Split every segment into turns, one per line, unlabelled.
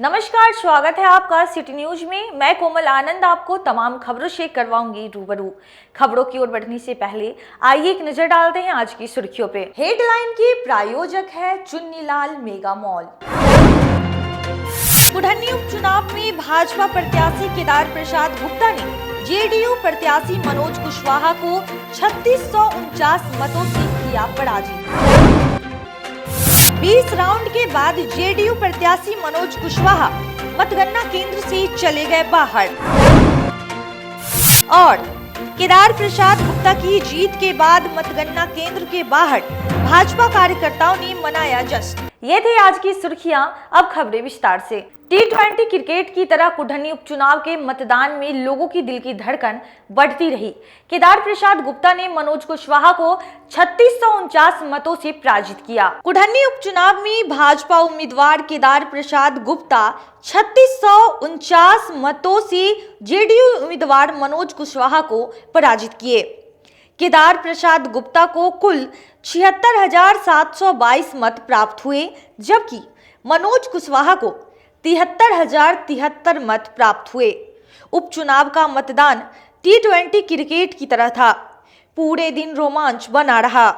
नमस्कार, स्वागत है आपका सिटी न्यूज में। मैं कोमल आनंद आपको तमाम खबरों से करवाऊंगी रूबरू। खबरों की ओर बढ़ने से पहले आइए एक नजर डालते हैं आज की सुर्खियों पे। हेडलाइन के प्रायोजक है चुन्नीलाल मेगा मॉल। कुढ़नी उपचुनाव में भाजपा प्रत्याशी केदार प्रसाद गुप्ता ने जेडीयू प्रत्याशी मनोज कुशवाहा को 3649 मतों से किया पराजित। 20 राउंड के बाद जेडीयू प्रत्याशी मनोज कुशवाहा मतगणना केंद्र से चले गए बाहर। और केदार प्रसाद गुप्ता की जीत के बाद मतगणना केंद्र के बाहर भाजपा कार्यकर्ताओं ने मनाया जश्न। ये थी आज की सुर्खियां। अब खबरें विस्तार से। T20 क्रिकेट की तरह कुढ़नी उपचुनाव के मतदान में लोगों की दिल की धड़कन बढ़ती रही। केदार प्रसाद गुप्ता ने मनोज कुशवाहा को 3649 मतों से पराजित किया। कुढ़नी उपचुनाव में भाजपा उम्मीदवार केदार प्रसाद गुप्ता 3649 मतों से जेडीयू उम्मीदवार मनोज कुशवाहा को पराजित किए। केदार प्रसाद गुप्ता को कुल 76,722 मत प्राप्त हुए, जबकि मनोज कुशवाहा को 73,073 मत प्राप्त हुए। उपचुनाव का मतदान T20 क्रिकेट की तरह था। पूरे दिन रोमांच बना रहा।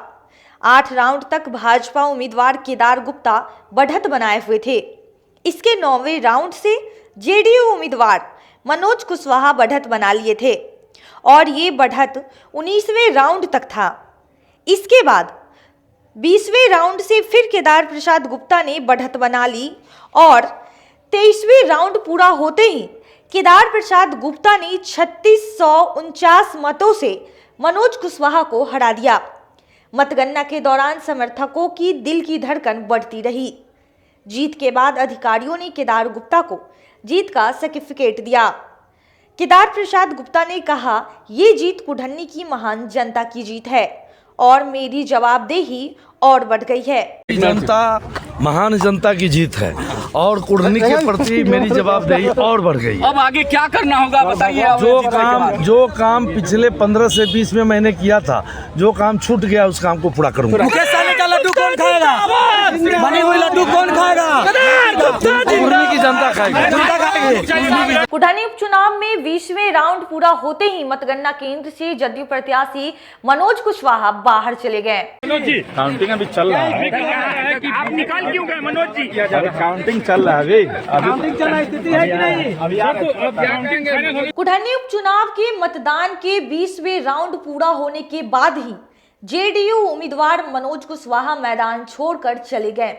8 राउंड तक भाजपा उम्मीदवार केदार गुप्ता बढ़त बनाए हुए थे। इसके 9वें राउंड से जेडीयू उम्मीदवार मनोज कुशवाहा बढ़त बना लिए थे और ये बढ़त 19वें राउंड तक था। इसके बाद 20वें राउंड से फिर केदार प्रसाद गुप्ता ने बढ़त बना ली और 23वें राउंड पूरा होते ही केदार प्रसाद गुप्ता ने 3649 मतों से मनोज कुशवाहा को हरा दिया। मतगणना के दौरान समर्थकों की दिल की धड़कन बढ़ती रही। जीत के बाद अधिकारियों ने केदार गुप्ता को जीत का सर्टिफिकेट दिया। केदार प्रसाद गुप्ता ने कहा, ये जीत कुढ़नी की महान जनता की जीत है और मेरी जवाबदेही और बढ़ गई है।
जनता महान जनता की जीत है और कुढ़नी के प्रति मेरी जवाबदेही और बढ़ गई।
अब आगे क्या करना होगा बताइए।
जो काम पिछले 15 से 20 में मैंने किया था, जो काम छूट गया उस काम को पूरा करूंगा।
का लड्डू कौन खाएगा? बनी हुई लड्डू कौन खाएगा?
कुढ़नी की जनता खाएगी।
कुढ़नी उपचुनाव में 20वें राउंड पूरा होते ही मतगणना केंद्र से जदयू प्रत्याशी मनोज कुशवाहा बाहर चले गए।
काउंटिंग अभी चल रहा है।
आप निकाल क्यों गए मनोज जी?
अभी काउंटिंग चल रहा है।
काउंटिंग चल रहा स्थिति है कि नहीं?
कुढ़नी उपचुनाव के मतदान के 20वें राउंड पूरा होने के बाद ही जेडीयू उम्मीदवार मनोज कुशवाहा मैदान छोड़कर चले गए।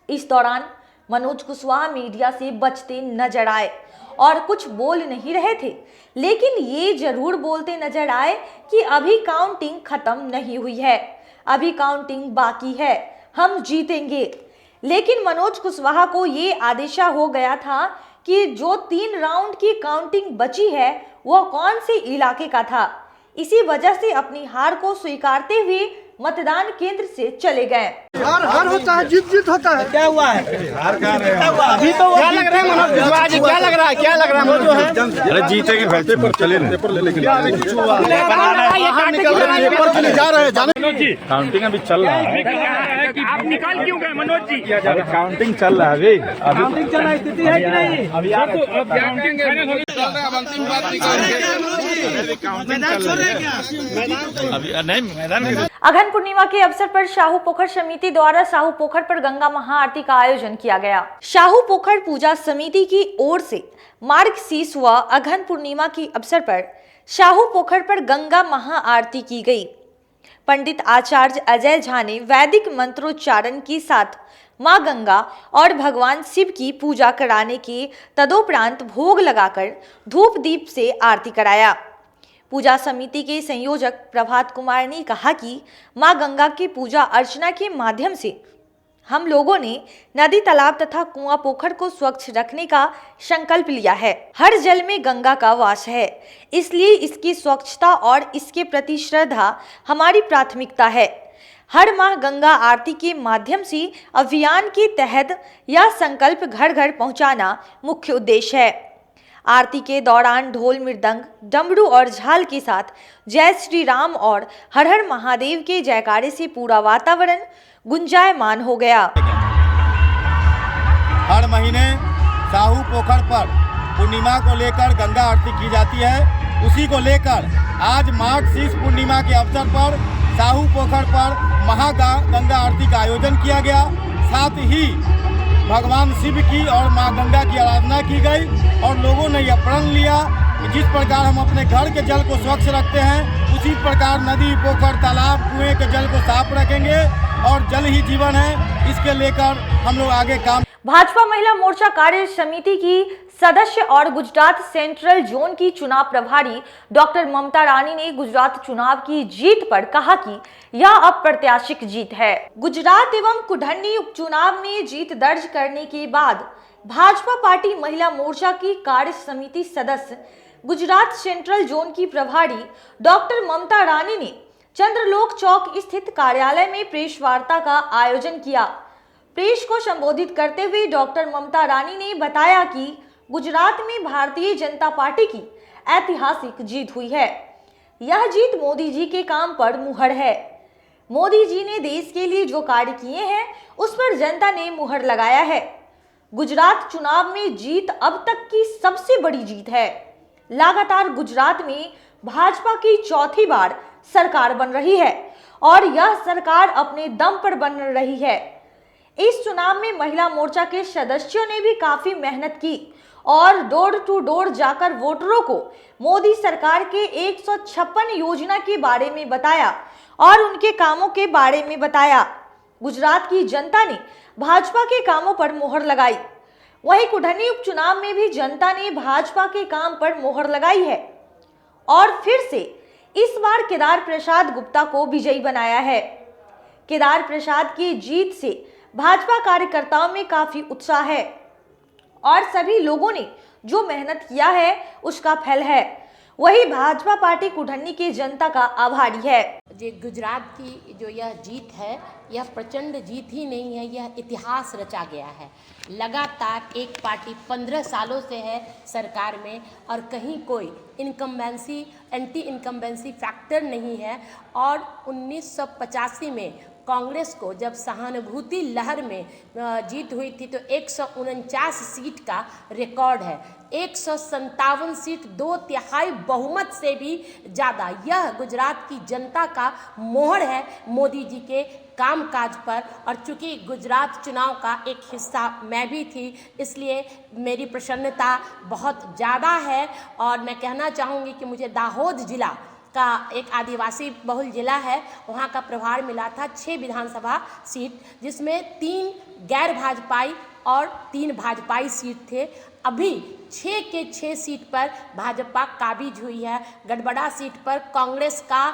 इस दौरान मनोज कुशवाहा मीडिया से बचते नजर आए और कुछ बोल नहीं रहे थे, लेकिन ये जरूर बोलते नजर आए कि अभी काउंटिंग खत्म नहीं हुई है, अभी काउंटिंग बाकी है, हम जीतेंगे। लेकिन मनोज कुशवाहा को ये आदेशा हो गया था कि जो 3 राउंड की काउंटिंग बची है वो कौन से इलाके का था। इसी वजह से अपनी हार को स्वीकारते हुए मतदान केंद्र से चले गए।
हार होता है, जीत होता है।
क्या हुआ है?
अभी तो क्या लग रहा है मनोज कुशवाहा जी? क्या लग रहा है? क्या लग रहा है? जो है
अरे जीतेंगे भाई। पेपर चले पेपर ले लेके
बाहर निकल रहे पेपर के लिए जा रहे हैं। जाने
काउंटिंग अभी चल रहा है।
आप निकाल क्यों गए मनोज जी?
अभी काउंटिंग चल रहा है।
काउंटिंग चल रहा स्थिति है कि नहीं?
अघन पूर्णिमा के अवसर पर शाहू पोखर समिति द्वारा शाहू पोखर पर गंगा महाआरती का आयोजन किया गया। शाहू पोखर पूजा समिति की ओर से मार्गशीर्ष व अघन पूर्णिमा के अवसर पर शाहू पोखर पर गंगा महाआरती की गई। पंडित आचार्य अजय झा ने वैदिक मंत्रोच्चारण के साथ मां गंगा और भगवान शिव की पूजा कराने के तदोपरांत भोग लगाकर धूप दीप से आरती कराया। पूजा समिति के संयोजक प्रभात कुमार ने कहा कि मां गंगा की पूजा अर्चना के माध्यम से हम लोगों ने नदी, तालाब तथा कुआं, पोखर को स्वच्छ रखने का संकल्प लिया है। हर जल में गंगा का वास है, इसलिए इसकी स्वच्छता और इसके प्रति श्रद्धा हमारी प्राथमिकता है। हर माह गंगा आरती के माध्यम से अभियान के तहत यह संकल्प घर घर पहुंचाना मुख्य उद्देश्य है। आरती के दौरान ढोल, मृदंग, डमरू और झाल के साथ जय श्री राम और हर हर महादेव के जयकारे से पूरा वातावरण गुंजायमान हो गया।
हर महीने शाहू
पोखर पर पूर्णिमा को लेकर गंगा आरती की जाती है। उसी को लेकर आज माघ शीष पूर्णिमा के अवसर पर साहू पोखर पर महागंगा आरती का आयोजन किया गया। साथ ही भगवान शिव की और माँ गंगा की आराधना की गई और लोगों ने यह प्रण लिया कि जिस प्रकार हम अपने घर के जल को स्वच्छ रखते हैं, उसी प्रकार नदी, पोखर, तालाब, कुएं के जल को साफ रखेंगे और जल ही जीवन है। इसके लेकर हम लोग आगे काम।
भाजपा महिला मोर्चा कार्य समिति की सदस्य और गुजरात सेंट्रल जोन की चुनाव प्रभारी डॉक्टर ममता रानी ने गुजरात चुनाव की जीत पर कहा कि यह अप्रत्याशित जीत है। गुजरात एवं कुढ़नी उपचुनाव में जीत दर्ज करने के बाद भाजपा पार्टी महिला मोर्चा की कार्य समिति सदस्य गुजरात सेंट्रल जोन की प्रभारी डॉक्टर ममता रानी ने चंद्रलोक चौक स्थित कार्यालय में प्रेस वार्ता का आयोजन किया। प्रेस को संबोधित करते हुए डॉक्टर ममता रानी ने बताया कि गुजरात में भारतीय जनता पार्टी की ऐतिहासिक जीत हुई है। यह जीत मोदी जी के काम पर मुहर है। मोदी जी ने देश के लिए जो कार्य किए हैं उस पर जनता ने मुहर लगाया है। गुजरात चुनाव में जीत अब तक की सबसे बड़ी जीत है। लगातार गुजरात में भाजपा की चौथी बार सरकार बन रही है और यह सरकार अपने दम पर बन रही है। इस चुनाव में महिला मोर्चा के सदस्यों ने भी काफी मेहनत की और डोर टू डोर जाकर वोटरों को मोदी सरकार के 156 योजना के बारे में बताया और उनके कामों के बारे में बताया। गुजरात की जनता ने भाजपा के कामों पर मोहर लगाई। वहीं कुढ़नी उपचुनाव में भी जनता ने भाजपा के काम पर मोहर लगाई है और फिर से इस बार केदार प्रसाद गुप्ता को विजयी बनाया है। केदार प्रसाद की जीत से भाजपा कार्यकर्ताओं में काफी उत्साह है और सभी लोगों ने जो मेहनत किया है उसका फल है। वही भाजपा पार्टी कुढ़नी की जनता का आभारी है।
जो गुजरात की जो यह जीत है, यह प्रचंड जीत ही नहीं है, यह इतिहास रचा गया है। लगातार एक पार्टी 15 सालों से है सरकार में और कहीं कोई इनकम्बेंसी, एंटी इनकम्बेंसी फैक्टर नहीं है। और 1985 में कांग्रेस को जब सहानुभूति लहर में जीत हुई थी तो 149 सीट का रिकॉर्ड है। 157 सीट 2/3 बहुमत से भी ज़्यादा। यह गुजरात की जनता का मोहर है मोदी जी के कामकाज पर। और चूंकि गुजरात चुनाव का एक हिस्सा मैं भी थी, इसलिए मेरी प्रसन्नता बहुत ज़्यादा है। और मैं कहना चाहूँगी कि मुझे दाहोद जिला का एक आदिवासी बहुल जिला है, वहाँ का प्रभार मिला था 6 विधानसभा सीट, जिसमें 3 गैर भाजपाई और 3 भाजपाई सीट थे। अभी 6 के 6 सीट पर भाजपा काबिज हुई है। गड़बड़ा सीट पर कांग्रेस का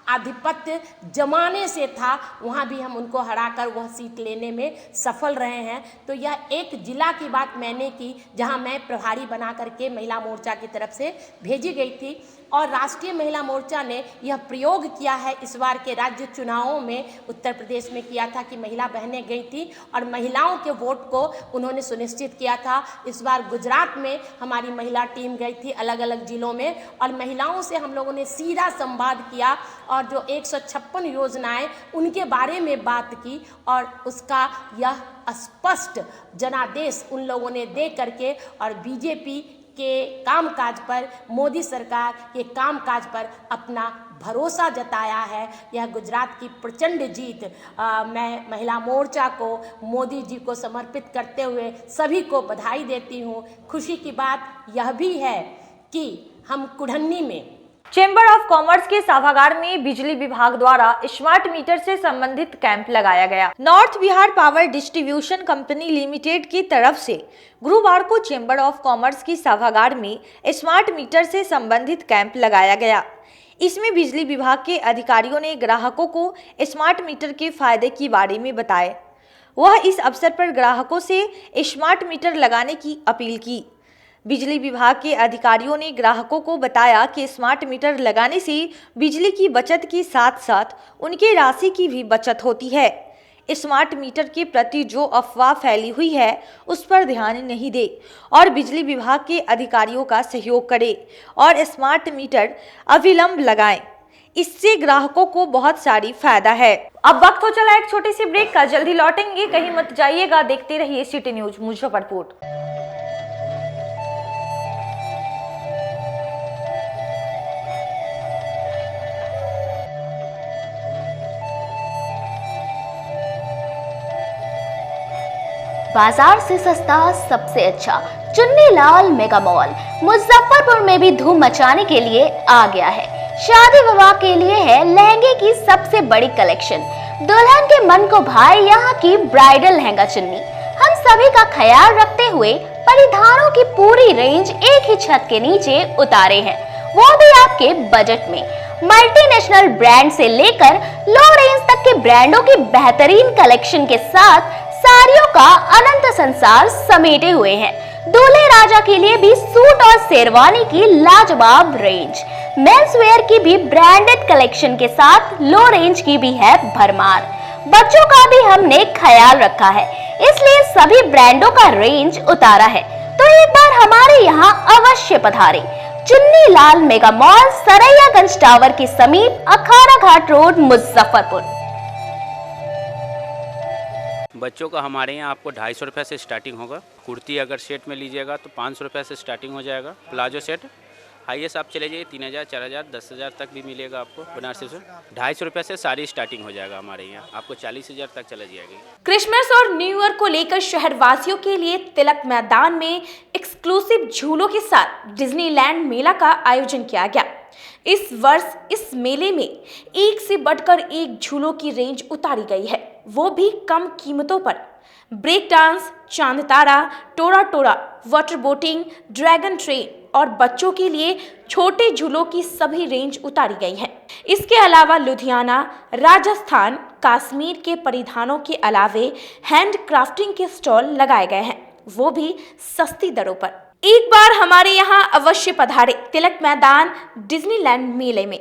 आधिपत्य जमाने से था, वहाँ भी हम उनको हराकर वह सीट लेने में सफल रहे हैं। तो यह एक जिला की बात मैंने की जहाँ मैं प्रभारी बना करके महिला मोर्चा की तरफ से भेजी गई थी। और राष्ट्रीय महिला मोर्चा ने यह प्रयोग किया है इस बार के राज्य चुनावों में, उत्तर प्रदेश में किया था कि महिला बहनें गई थी और महिलाओं के वोट को उन्होंने सुनिश्चित किया था। इस बार गुजरात में हमारी महिला टीम गई थी अलग अलग जिलों में और महिलाओं से हम लोगों ने सीधा संवाद किया और जो 156 योजनाएं उनके बारे में बात की और उसका यह स्पष्ट जनादेश उन लोगों ने दे करके और बीजेपी के कामकाज पर, मोदी सरकार के कामकाज पर अपना भरोसा जताया है। यह गुजरात की प्रचंड जीत मैं महिला मोर्चा को, मोदी जी को समर्पित करते हुए सभी को बधाई देती हूँ। खुशी की बात यह भी है कि हम कुढ़नी में
चेंबर ऑफ कॉमर्स के सभागार में बिजली विभाग द्वारा स्मार्ट मीटर से संबंधित कैंप लगाया गया। North Bihar power distribution company limited की तरफ से गुरुवार को चेंबर ऑफ कॉमर्स की सभागार में स्मार्ट मीटर से संबंधित कैंप लगाया गया। इसमें बिजली विभाग के अधिकारियों ने ग्राहकों को स्मार्ट मीटर के फायदे के बारे में बताए। वह इस अवसर पर ग्राहकों से स्मार्ट मीटर लगाने की अपील की। बिजली विभाग के अधिकारियों ने ग्राहकों को बताया कि स्मार्ट मीटर लगाने से बिजली की बचत के साथ साथ उनके राशि की भी बचत होती है। स्मार्ट मीटर के प्रति जो अफवाह फैली हुई है उस पर ध्यान नहीं दे और बिजली विभाग के अधिकारियों का सहयोग करे और स्मार्ट मीटर अविलंब लगाएं। इससे ग्राहकों को बहुत सारी फायदा है। अब वक्त हो चला एक छोटे से ब्रेक का, जल्दी लौटेंगे, कहीं मत जाइएगा, देखते रहिए सिटी न्यूज मुजफ्फरपुर।
बाजार से सस्ता सबसे अच्छा चुन्नीलाल मेगा मॉल मुजफ्फरपुर में भी धूम मचाने के लिए आ गया है। शादी विवाह के लिए है लहंगे की सबसे बड़ी कलेक्शन। दुल्हन के मन को भाए यहाँ की ब्राइडल लहंगा चुन्नी। हम सभी का ख्याल रखते हुए परिधानों की पूरी रेंज एक ही छत के नीचे उतारे हैं, वो भी आपके बजट में। मल्टीनेशनल ब्रांड से लेकर लो रेंज तक के ब्रांडों की बेहतरीन कलेक्शन के साथ साड़ियों का अनंत संसार समेटे हुए हैं। दूल्हे राजा के लिए भी सूट और शेरवानी की लाजवाब रेंज, मेंस वेयर की भी ब्रांडेड कलेक्शन के साथ लो रेंज की भी है भरमार। बच्चों का भी हमने ख्याल रखा है, इसलिए सभी ब्रांडों का रेंज उतारा है। तो एक बार हमारे यहाँ अवश्य पधारें। Chunnilal mega mall, Saraiyaganj tower के समीप, अखाड़ा घाट रोड, मुजफ्फरपुर।
बच्चों का हमारे यहाँ आपको 250 रुपये से स्टार्टिंग होगा। कुर्ती अगर सेट में लीजिएगा तो 500 रुपये से स्टार्टिंग हो जाएगा। प्लाजो सेट हाईएस्ट आप चले जाइए 3000, 4000, 10,000 तक भी मिलेगा आपको बनारसी से। 250 रुपये से सारी स्टार्टिंग हो जाएगा हमारे यहाँ, आपको 40,000 तक चला जाएगी।
क्रिसमस और न्यू ईयर को लेकर शहरवासियों के लिए तिलक मैदान में एक्सक्लूसिव झूलों के साथ डिज्नीलैंड मेला का आयोजन किया गया। इस वर्ष इस मेले में एक से बढ़कर एक झूलों की रेंज उतारी गई है, वो भी कम कीमतों पर। ब्रेक डांस, चांद तारा, टोरा टोरा, वाटर बोटिंग, ड्रैगन ट्रेन और बच्चों के लिए छोटे झूलों की सभी रेंज उतारी गई है। इसके अलावा लुधियाना, राजस्थान, कश्मीर के परिधानों के अलावे हैंड क्राफ्टिंग के स्टॉल लगाए गए हैं, वो भी सस्ती दरों पर। एक बार हमारे यहाँ अवश्य पधारे तिलक मैदान डिज्नीलैंड मेले में।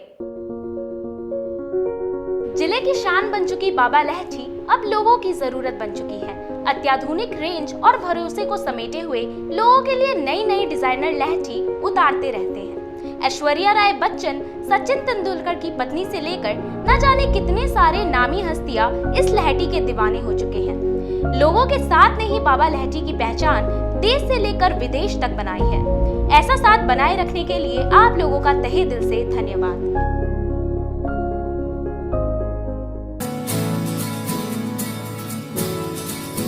जिले की शान बन चुकी बाबा लहठी अब लोगों की जरूरत बन चुकी है। अत्याधुनिक रेंज और भरोसे को समेटे हुए लोगों के लिए नई नई डिजाइनर लहठी उतारते रहते हैं। ऐश्वर्या राय बच्चन, सचिन तेंदुलकर की पत्नी से लेकर न जाने कितने सारे नामी हस्तियां इस लहठी के दीवाने हो चुके हैं। लोगों के साथ ने ही बाबा लहठी की पहचान देश से लेकर विदेश तक बनाई है। ऐसा साथ बनाए रखने के लिए आप लोगों का तहे दिल से धन्यवाद।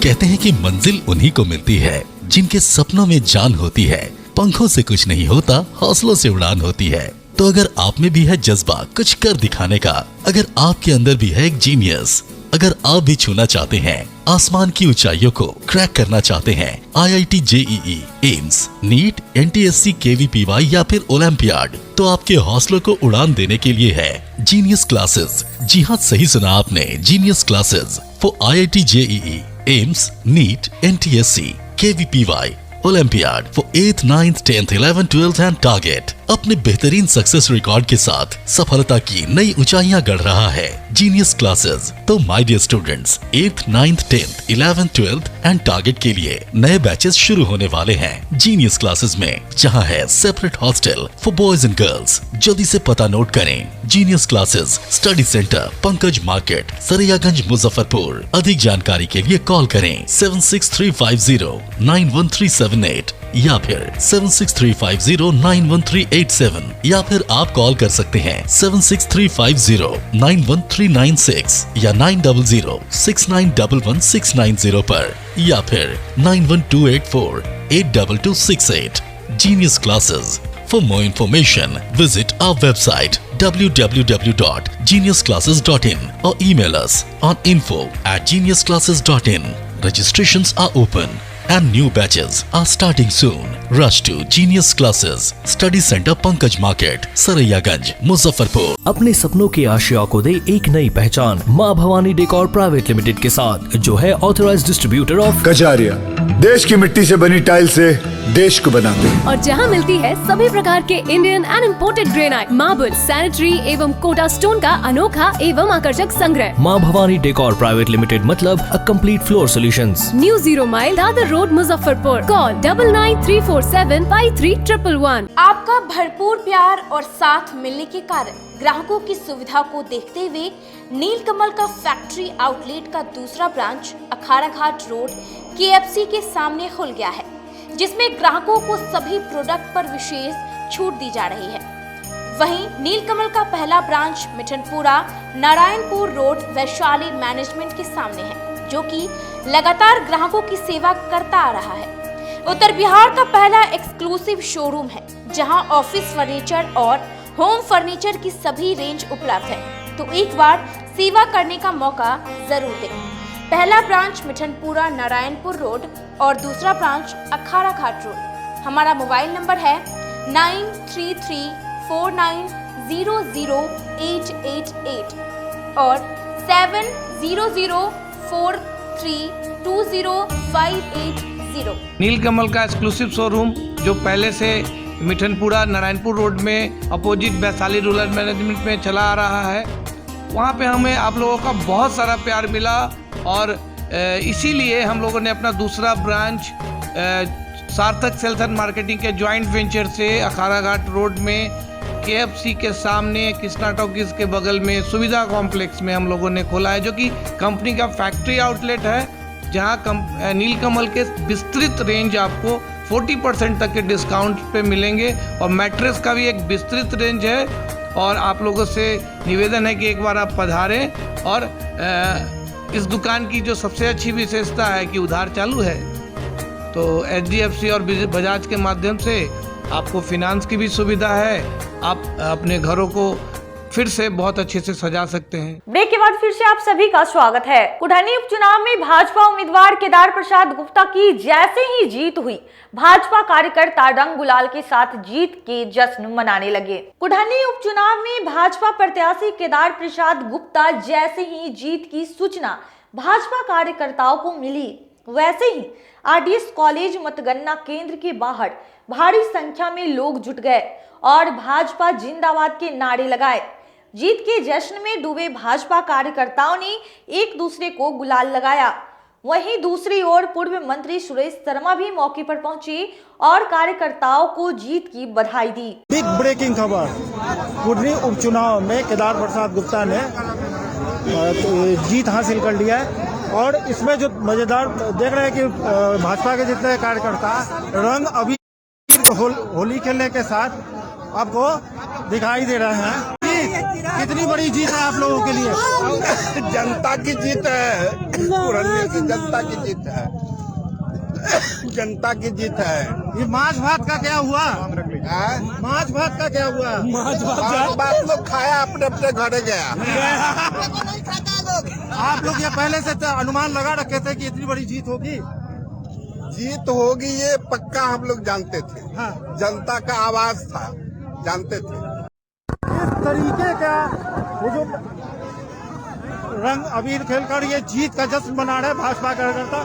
कहते हैं कि मंजिल उन्हीं को मिलती है जिनके सपनों में जान होती है। पंखों से कुछ नहीं होता, हौसलों से उड़ान होती है। तो अगर आप में भी है जज्बा कुछ कर दिखाने का, अगर आपके अंदर भी है एक जीनियस, अगर आप भी छूना चाहते हैं आसमान की ऊंचाइयों को, क्रैक करना चाहते हैं IIT JEE, AIIMS, NEET, NTSC, KVPY या फिर ओलंपियाड, तो आपके हौसलों को उड़ान देने के लिए है जीनियस क्लासेस। जी हाँ, सही सुना आपने, genius classes for IIT JEE, AIIMS, NEET, NTSC, KVPY, olympiad for 8th, 9th, 10th, 11th, 12th and target. अपने बेहतरीन सक्सेस रिकॉर्ड के साथ सफलता की नई ऊंचाइयां गढ़ रहा है जीनियस क्लासेस। तो my dear students, 8th, 9th, 10th, 11th, 12th and target के लिए नए बैचेस शुरू होने वाले हैं जीनियस क्लासेस में, जहां है separate hostel for boys and girls. जल्दी से पता नोट करें, genius classes, study centre, Pankaj market, Saraiyaganj, Muzaffarpur. अधिक जानकारी के लिए कॉल करें 7635091378 या फिर 7635091387 या फिर आप कॉल कर सकते हैं 7635091396 या 9006911690 पर या फिर 9128482268। Genius Classes. For more information, visit our website www.geniusclasses.in or email us on info@geniusclasses.in. Registrations are open and new batches are starting soon. Rush to Genius Classes, Study Center, Pankaj Market, Saraiyaganj, Muzaffarpur.
अपने सपनों के आशिया को दे एक नई पहचान माँ Bhavani decor private limited के साथ, जो है ऑथराइज्ड डिस्ट्रीब्यूटर ऑफ
कजारिया। देश की मिट्टी से बनी टाइल से देश को बनाते हैं।
और जहां मिलती है सभी प्रकार के Indian and imported granite, marble, sanitary एवं कोटा स्टोन का अनोखा एवं आकर्षक संग्रह।
माँ भवानी डेकोर प्राइवेट लिमिटेड मतलब a complete floor solutions.
New 0 mile Dadar road, Muzaffarpur. Call 9934753111।
आपका भरपूर प्यार और साथ मिलने के कारण ग्राहकों की सुविधा को देखते हुए नीलकमल का फैक्ट्री आउटलेट का दूसरा ब्रांच अखाड़ा घाट रोड KFC के सामने खुल गया है, जिसमें ग्राहकों को सभी प्रोडक्ट पर विशेष छूट दी जा रही है। वहीं नीलकमल का पहला branch Mithanpura, Narayanpur road, Vaishali management के सामने है,
जो कि लगातार ग्राहकों की सेवा करता आ रहा है। उत्तर बिहार का पहला एक्सक्लूसिव शोरूम है जहां ऑफिस फर्नीचर और होम फर्नीचर की सभी रेंज उपलब्ध है, तो एक बार सेवा करने का मौका जरूर दें। पहला ब्रांच मिठनपुरा नारायणपुर रोड और दूसरा ब्रांच अखाड़ा घाट रोड। हमारा मोबाइल नंबर है 9334900888 और 7004320580।
नीलकमल का एक्सक्लूसिव शोरूम जो पहले से मिठनपुरा नारायणपुर रोड में अपोजिट वैशाली रूरल मैनेजमेंट में चला आ रहा है, वहाँ पे हमें आप लोगों का बहुत सारा प्यार मिला और इसीलिए हम लोगों ने अपना दूसरा ब्रांच सार्थक सेल्स एंड मार्केटिंग के जॉइंट वेंचर से अखाड़ा घाट रोड में KFC के सामने कृष्णा टॉकीज के बगल में सुविधा कॉम्प्लेक्स में हम लोगों ने खोला है, जो कि कंपनी का फैक्ट्री आउटलेट है, जहां नीलकमल के विस्तृत रेंज आपको 40% तक के डिस्काउंट पे मिलेंगे और मैट्रेस का भी एक विस्तृत रेंज है। और आप लोगों से निवेदन है कि एक बार आप पधारें और इस दुकान की जो सबसे अच्छी विशेषता है कि उधार चालू है, तो HDFC और बजाज के माध्यम से आपको फिनांस की भी सुविधा है। आप अपने घरों को फिर से बहुत अच्छे से सजा सकते हैं।
ब्रेक के बाद फिर से आप सभी का स्वागत है। कुढ़नी उपचुनाव में भाजपा उम्मीदवार केदार प्रसाद गुप्ता की जैसे ही जीत हुई, भाजपा कार्यकर्ता रंग गुलाल के साथ जीत के जश्न मनाने लगे। कुढ़नी उपचुनाव में भाजपा प्रत्याशी केदार प्रसाद गुप्ता जैसे ही जीत की सूचना भाजपा कार्यकर्ताओं को मिली, वैसे ही RDS कॉलेज मतगणना केंद्र के बाहर भारी संख्या में लोग जुट गए और भाजपा जिंदाबाद के नारे लगाए। जीत के जश्न में डूबे भाजपा कार्यकर्ताओं ने एक दूसरे को गुलाल लगाया। वहीं दूसरी ओर पूर्व मंत्री सुरेश शर्मा भी मौके पर पहुंचे और कार्यकर्ताओं को जीत की बधाई दी।
बिग ब्रेकिंग खबर, कुढ़नी उपचुनाव में केदार प्रसाद गुप्ता ने जीत हासिल कर लिया है और इसमें जो मजेदार देख रहे हैं कि भाजपा के जितने कार्यकर्ता रंग अबीर होली खेलने के साथ आपको दिखाई दे रहे हैं। कितनी बड़ी जीत है आप लोगों के लिए?
जनता की जीत है, कुढ़नी की जनता की जीत है, जनता की जीत है।
ये माछ भात का क्या हुआ? माछ भात का क्या हुआ?
माछ भात लोग खाया, अपने अपने घरे गया।
आप लोग ये पहले से अनुमान लगा रखे थे कि इतनी बड़ी जीत होगी?
जीत होगी ये पक्का हम लोग जानते थे।
हाँ।
जनता का आवाज था, जानते थे।
इस तरीके का वो जो रंग अबीर खेलकर ये जीत का जश्न मना रहे भाजपा कार्यकर्ता।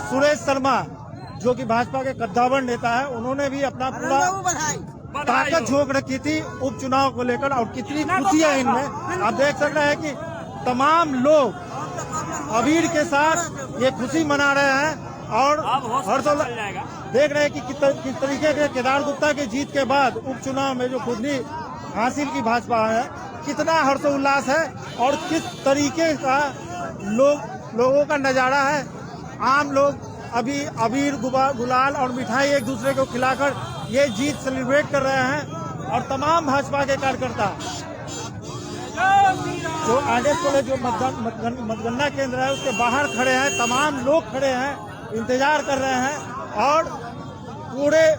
सुरेश शर्मा जो कि भाजपा के कद्दावर नेता है, उन्होंने भी अपना पूरा ताकत झोंक रखी थी उपचुनाव को लेकर और कितनी खुशी है इनमें। आप देख सकते हैं कि तमाम लोग अबीर के साथ ये खुशी मना रहे हैं और देख रहे हैं कि किस तरीके के केदार गुप्ता के जीत के बाद उपचुनाव में जो कुढ़नी हासिल की भाजपा है, कितना हर्षोल्लास है और किस तरीके का लोगों का नजारा है। आम लोग अभी अबीर गुलाल और मिठाई एक दूसरे को खिलाकर ये जीत सेलिब्रेट कर रहे हैं और तमाम भाजपा के कार्यकर्ता जो RDS कॉलेज जो मतगणना केंद्र है उसके बाहर खड़े हैं, तमाम लोग खड़े हैं, इंतजार कर रहे हैं और पूरे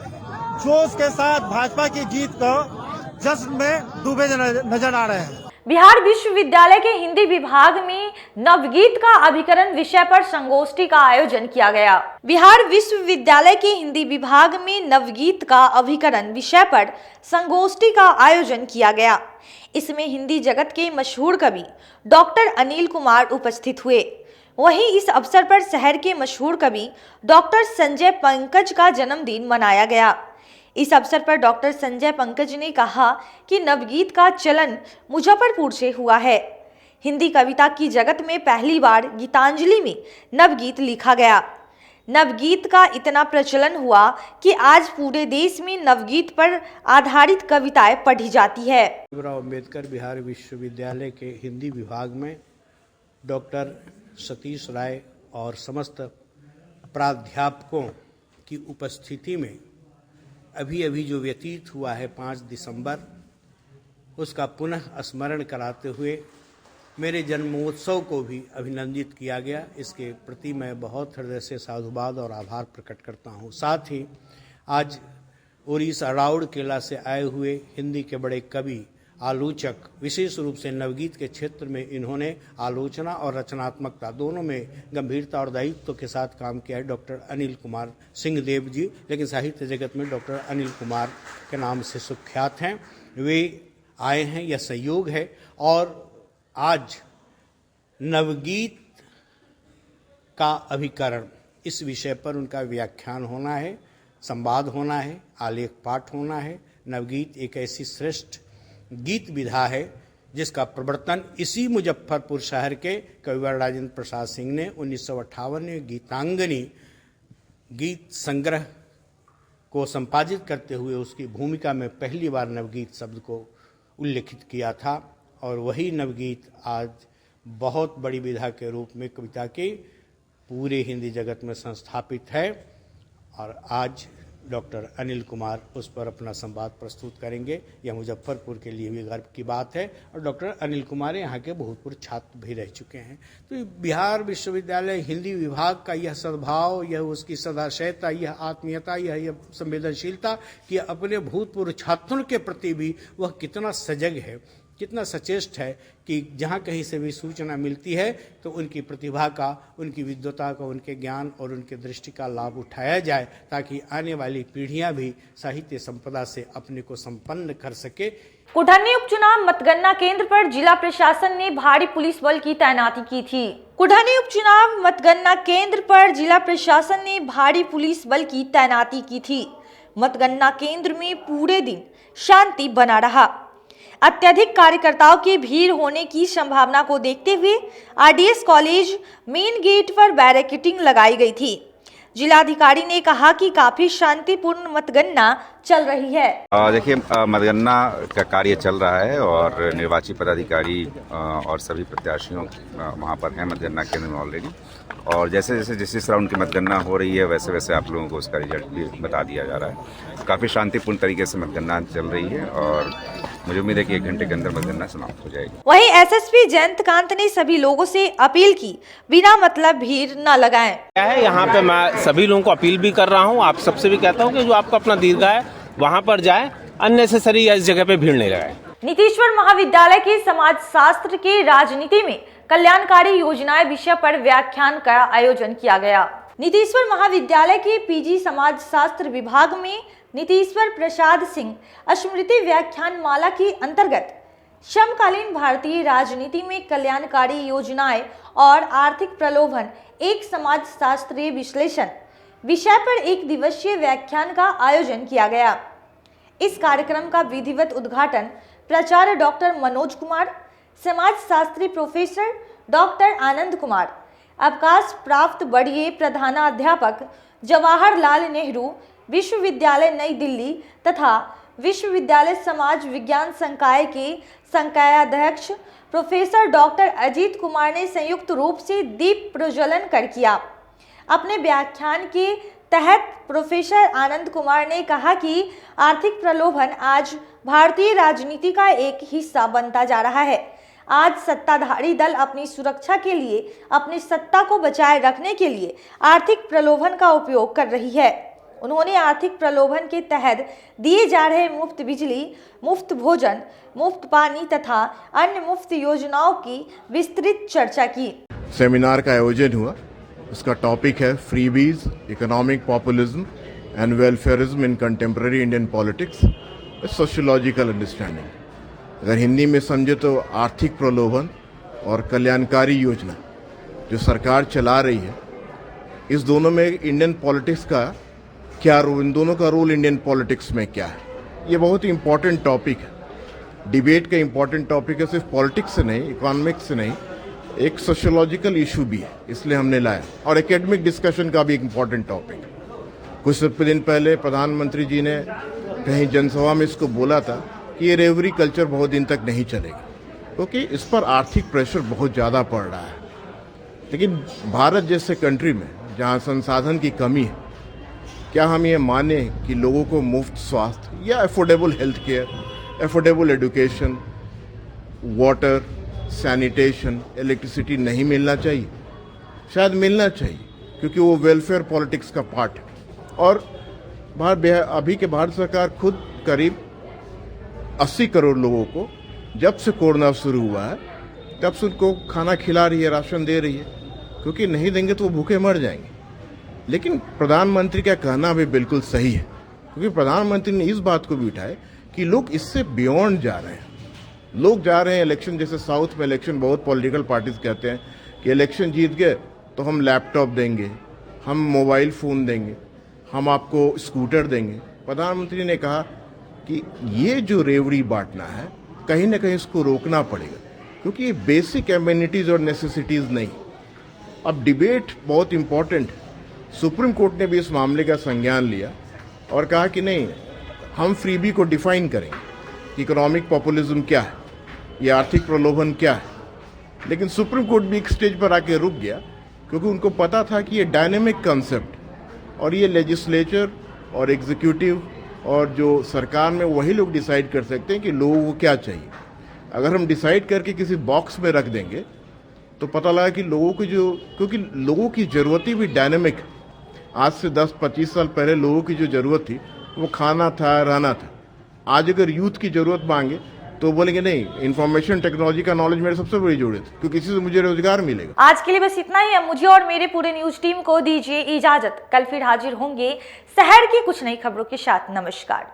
जोश के साथ भाजपा की जीत को जश्न में डूबे नजर आ रहे हैं।
बिहार विश्वविद्यालय के हिंदी विभाग में नवगीत का अभिकरण विषय पर संगोष्ठी का आयोजन किया गया। बिहार विश्वविद्यालय के हिंदी विभाग में नवगीत का अभिकरण विषय पर संगोष्ठी का आयोजन किया गया। इसमें हिंदी जगत के मशहूर कवि डॉक्टर अनिल कुमार उपस्थित हुए। वहीं इस अवसर पर शहर के मशहूर कवि डॉक्टर संजय पंकज का जन्मदिन मनाया गया। इस अवसर पर डॉक्टर संजय पंकज ने कहा कि नवगीत का चलन मुजफ्फरपुर से हुआ है। हिंदी कविता की जगत में पहली बार गीतांजलि में नवगीत लिखा गया। नवगीत का इतना प्रचलन हुआ कि आज पूरे देश में नवगीत पर आधारित कविताएं पढ़ी जाती है।
भीमराव अंबेडकर बिहार विश्वविद्यालय के हिंदी विभाग में डॉक्टर सतीश राय और समस्त प्राध्यापकों की उपस्थिति में अभी जो व्यतीत हुआ है 5 दिसंबर, उसका पुनः स्मरण कराते हुए मेरे जन्मोत्सव को भी अभिनंदित किया गया। इसके प्रति मैं बहुत हृदय से साधुवाद और आभार प्रकट करता हूँ। साथ ही आज उड़ीसा राउरकेला से आए हुए हिंदी के बड़े कवि, आलोचक, विशेष रूप से नवगीत के क्षेत्र में इन्होंने आलोचना और रचनात्मकता दोनों में गंभीरता और दायित्व के साथ काम किया है, डॉक्टर अनिल कुमार सिंह देव जी, लेकिन साहित्य जगत में डॉक्टर अनिल कुमार के नाम से सुख्यात हैं। वे आए हैं, यह संयोग है। और आज नवगीत का अभिकरण, इस विषय पर उनका व्याख्यान होना है, संवाद होना है, आलेख पाठ होना है। नवगीत एक ऐसी श्रेष्ठ गीत विधा है जिसका प्रवर्तन इसी मुजफ्फरपुर शहर के कविवर राजेंद्र प्रसाद सिंह ने 1958 में गीतांगनी गीत संग्रह को संपादित करते हुए उसकी भूमिका में पहली बार नवगीत शब्द को उल्लेखित किया था। और वही नवगीत आज बहुत बड़ी विधा के रूप में कविता के पूरे हिंदी जगत में संस्थापित है। और आज डॉक्टर अनिल कुमार उस पर अपना संवाद प्रस्तुत करेंगे। यह मुजफ्फरपुर के लिए भी गर्व की बात है। और डॉक्टर अनिल कुमार यहाँ के भूतपूर्व छात्र भी रह चुके हैं। तो बिहार विश्वविद्यालय हिंदी विभाग का यह सद्भाव, यह उसकी सदाशयता, यह आत्मीयता, यह संवेदनशीलता कि अपने भूतपूर्व छात्रों के प्रति भी वह कितना सजग है, कितना सचेष्ट है कि जहाँ कहीं से भी सूचना मिलती है तो उनकी प्रतिभा का, उनकी विद्वता का, उनके ज्ञान और उनके दृष्टि का लाभ उठाया जाए, ताकि आने वाली पीढ़ियां भी साहित्य संपदा से अपने को संपन्न कर सके।
कुढ़नी उपचुनाव मतगणना केंद्र पर जिला प्रशासन ने भारी पुलिस बल की तैनाती की थी। कुढ़नी उपचुनाव मतगणना केंद्र पर जिला प्रशासन ने भारी पुलिस बल की तैनाती की थी। मतगणना केंद्र में पूरे दिन शांति बना रहा। अत्यधिक कार्यकर्ताओं की भीड़ होने की संभावना को देखते हुए आरडीएस कॉलेज मेन गेट पर बैरिकेडिंग लगाई गई थी। जिलाधिकारी ने कहा कि काफी शांतिपूर्ण मतगणना चल रही है।
देखिए, मतगणना का कार्य चल रहा है और निर्वाची पदाधिकारी और सभी प्रत्याशियों वहां पर हैं मतगणना केंद्र में ऑलरेडी। और जैसे जैसे जिस राउंड की मतगणना हो रही है वैसे वैसे आप लोगों को उसका रिजल्ट भी बता दिया जा रहा है। काफ़ी शांतिपूर्ण तरीके से मतगणना चल रही है और मुझे उम्मीद है कि 1 घंटे के अंदर मतगणना समाप्त हो जाएगी।
वहीं एसएसपी जयंतकांत ने सभी लोगों से अपील की, बिना मतलब भीड़ न लगाएं।
क्या है, यहाँ पे मैं सभी लोगों को अपील भी कर रहा हूँ, आप सबसे भी कहता हूँ कि जो आपका अपना दीर्घा है वहाँ पर जाए, अननेसेसरी इस जगह पे भीड़ नहीं लगाए।
नीतीश्वर महाविद्यालय की समाज शास्त्र की राजनीति में कल्याणकारी योजनाएं विषय पर व्याख्यान का आयोजन किया गया। नीतीश्वर महाविद्यालय के पीजी समाज शास्त्र विभाग में नीतीश्वर प्रसाद सिंह स्मृति व्याख्यान माला के अंतर्गत समकालीन भारतीय राजनीति में कल्याणकारी योजनाएं और आर्थिक प्रलोभन, एक समाज शास्त्रीय विश्लेषण विषय पर 1 दिवसीय व्याख्यान का आयोजन किया गया। इस कार्यक्रम का विधिवत उद्घाटन प्राचार्य डॉक्टर मनोज कुमार, समाज शास्त्री प्रोफेसर डॉक्टर आनंद कुमार, अवकाश प्राप्त वरीय प्रधानाध्यापक जवाहरलाल नेहरू विश्वविद्यालय नई दिल्ली तथा विश्वविद्यालय समाज विज्ञान संकाय के संकायाध्यक्ष प्रोफेसर डॉक्टर अजीत कुमार ने संयुक्त रूप से दीप प्रज्वलन कर किया। अपने व्याख्यान के तहत प्रोफेसर आनंद कुमार ने कहा कि आर्थिक प्रलोभन आज भारतीय राजनीति का एक हिस्सा बनता जा रहा है। आज सत्ताधारी दल अपनी सुरक्षा के लिए, अपनी सत्ता को बचाए रखने के लिए आर्थिक प्रलोभन का उपयोग कर रही है। उन्होंने आर्थिक प्रलोभन के तहत दिए जा रहे मुफ्त बिजली, मुफ्त भोजन, मुफ्त पानी तथा अन्य मुफ्त योजनाओं की विस्तृत चर्चा की।
सेमिनार का आयोजन हुआ, उसका टॉपिक है freebies, economic populism and welfarism in contemporary Indian politics, sociological understanding. अगर हिंदी में समझे तो आर्थिक प्रलोभन और कल्याणकारी योजना जो सरकार चला रही है, इस दोनों में इंडियन पॉलिटिक्स का क्या रोल, इन दोनों का रोल इंडियन पॉलिटिक्स में क्या है, ये बहुत ही इंपॉर्टेंट टॉपिक है। डिबेट का इंपॉर्टेंट टॉपिक है, सिर्फ पॉलिटिक्स से नहीं, इकोनॉमिक्स से नहीं, एक सोशियोलॉजिकल इशू भी है, इसलिए हमने लाया। और एकेडमिक डिस्कशन का भी एक इंपॉर्टेंट टॉपिक है। कुछ दिन पहले प्रधानमंत्री जी ने कहीं जनसभा में इसको बोला था कि ये रेवरी कल्चर बहुत दिन तक नहीं चलेगा, क्योंकि इस पर आर्थिक प्रेशर बहुत ज़्यादा पड़ रहा है। लेकिन भारत जैसे कंट्री में जहाँ संसाधन की कमी है, क्या हम ये माने कि लोगों को मुफ्त स्वास्थ्य या affordable health care, affordable education, water, sanitation, electricity नहीं मिलना चाहिए? शायद मिलना चाहिए, क्योंकि वो वेलफेयर पॉलिटिक्स का पार्ट है। और अभी के भारत सरकार खुद करीब 80 करोड़ लोगों को जब से कोरोना शुरू हुआ है तब से उनको खाना खिला रही है, राशन दे रही है, क्योंकि नहीं देंगे तो वो भूखे मर जाएंगे। लेकिन प्रधानमंत्री का कहना भी बिल्कुल सही है, क्योंकि प्रधानमंत्री ने इस बात को भी उठाया कि लोग इससे बियॉन्ड जा रहे हैं। लोग जा रहे हैं इलेक्शन, जैसे साउथ में इलेक्शन बहुत पॉलिटिकल पार्टीज कहते हैं कि इलेक्शन जीत गए तो हम लैपटॉप देंगे, हम मोबाइल फ़ोन देंगे, हम आपको स्कूटर देंगे। प्रधानमंत्री ने कहा कि ये जो रेवड़ी बांटना है कहीं ना कहीं इसको रोकना पड़ेगा, क्योंकि ये बेसिक एमिनिटीज़ और नेसेसिटीज़ नहीं। अब डिबेट बहुत इम्पोर्टेंट है। सुप्रीम कोर्ट ने भी इस मामले का संज्ञान लिया और कहा कि नहीं, हम फ्रीबी को डिफाइन करेंगे, इकोनॉमिक पॉपुलिज्म क्या है, ये आर्थिक प्रलोभन क्या है। लेकिन सुप्रीम कोर्ट भी एक स्टेज पर आके रुक गया, क्योंकि उनको पता था कि ये डायनेमिक कंसेप्ट और ये लेजिस्लेचर और एग्जीक्यूटिव और जो सरकार में वही लोग डिसाइड कर सकते हैं कि लोगों को क्या चाहिए। अगर हम डिसाइड करके किसी बॉक्स में रख देंगे तो पता लगा कि लोगों की क्योंकि लोगों की ज़रूरतें भी डायनेमिक है। आज से 10-25 साल पहले लोगों की जो ज़रूरत थी वो खाना था, रहना था। आज अगर यूथ की ज़रूरत मांगे तो बोलेंगे नहीं, इंफॉर्मेशन टेक्नोलॉजी का नॉलेज मेरे सबसे बड़ी जरूरत है, क्योंकि इसी से मुझे रोजगार मिलेगा।
आज के लिए बस इतना ही। अब मुझे और मेरे पूरे न्यूज टीम को दीजिए इजाजत। कल फिर हाजिर होंगे शहर की कुछ नई खबरों के साथ। नमस्कार।